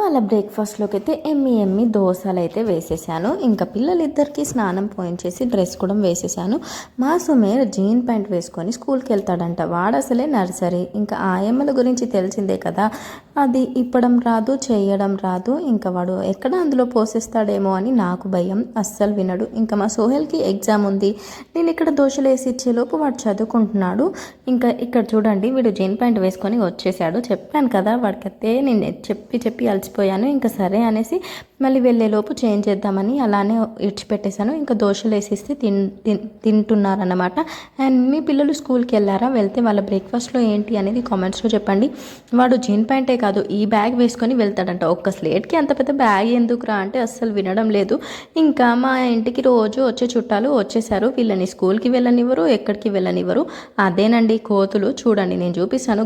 ఇవాళ బ్రేక్ఫాస్ట్లోకి అయితే ఎమ్మి దోశలు అయితే వేసేసాను. ఇంకా పిల్లలిద్దరికి స్నానం పోయించేసి డ్రెస్ కూడా వేసేసాను. మా సుమేర్ జీన్ ప్యాంట్ వేసుకొని స్కూల్కి వెళ్తాడంట. వాడు అసలే నర్సరీ. ఇంకా ఆయమ్మల గురించి తెలిసిందే కదా, అది ఇప్పడం రాదు, చేయడం రాదు. ఇంకా వాడు ఎక్కడ అందులో పోసేస్తాడేమో అని నాకు భయం. అస్సలు వినడు. ఇంకా మా సోహెల్కి ఎగ్జామ్ ఉంది. నేను ఇక్కడ దోశలు వేసి ఇచ్చేలోపు వాడు చదువుకుంటున్నాడు. ఇంకా ఇక్కడ చూడండి, వీడు జీన్ ప్యాంట్ వేసుకొని వచ్చేసాడు. చెప్పాను కదా వాడికైతే, నేను చెప్పి అలసిపోయాను. ఇంకా సరే అనేసి మళ్ళీ వెళ్ళేలోపు చేంజ్ చేద్దామని అలానే ఇడిచిపెట్టేశాను. ఇంకా దోశలు వేసిస్తే తింటున్నారన్నమాట. అండ్ మీ పిల్లలు స్కూల్కి వెళ్ళారా? వెళ్తే వాళ్ళ బ్రేక్ఫాస్ట్లో ఏంటి అనేది కామెంట్స్లో చెప్పండి. వాడు జీన్ ప్యాంటే కాదు, ఈ బ్యాగ్ వేసుకొని వెళ్తాడంట. ఒక్క స్లేట్కి అంత పెద్ద బ్యాగ్ ఎందుకురా అంటే అస్సలు వినడం లేదు. ఇంకా మా ఇంటికి రోజు వచ్చే చుట్టాలు వచ్చేసారు. వీళ్ళని స్కూల్కి వెళ్ళనివ్వరు, ఎక్కడికి వెళ్ళనివ్వరు. అదేనండి కోతులు. చూడండి, నేను చూపిస్తాను.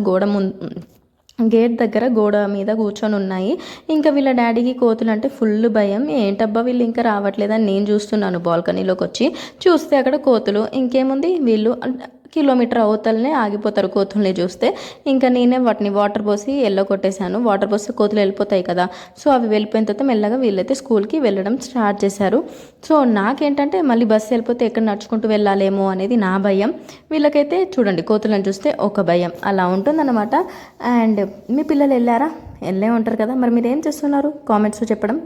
గేట్ దగ్గర గోడ మీద కూర్చొని ఉన్నాయి. ఇంకా వీళ్ళ డాడీకి కోతులు అంటే ఫుల్ భయం. ఏంటబ్బా వీళ్ళు ఇంకా రావట్లేదని నేను చూస్తున్నాను. బాల్కనీలోకి వచ్చి చూస్తే అక్కడ కోతులు. ఇంకేముంది, వీళ్ళు కిలోమీటర్ అవతలనే ఆగిపోతారు కోతుల్ని చూస్తే. ఇంకా నేనే వాటిని వాటర్ పోసి కొట్టేశాను. వాటర్ పోస్తే కోతులు వెళ్ళిపోతాయి కదా. సో అవి వెళ్ళిపోయిన తర్వాత మెల్లగా వీళ్ళైతే స్కూల్కి వెళ్ళడం స్టార్ట్ చేశారు. సో నాకేంటంటే మళ్ళీ బస్సు వెళ్ళిపోతే ఎక్కడ నడుచుకుంటూ వెళ్ళాలేమో అనేది నా భయం. వీళ్ళకైతే చూడండి, కోతులను చూస్తే ఒక భయం. అలా ఉంటుందన్నమాట. అండ్ మీ పిల్లలు వెళ్ళారా? వెళ్ళే ఉంటారు కదా. మరి మీరు ఏం చేస్తున్నారు? కామెంట్స్లో చెప్పడం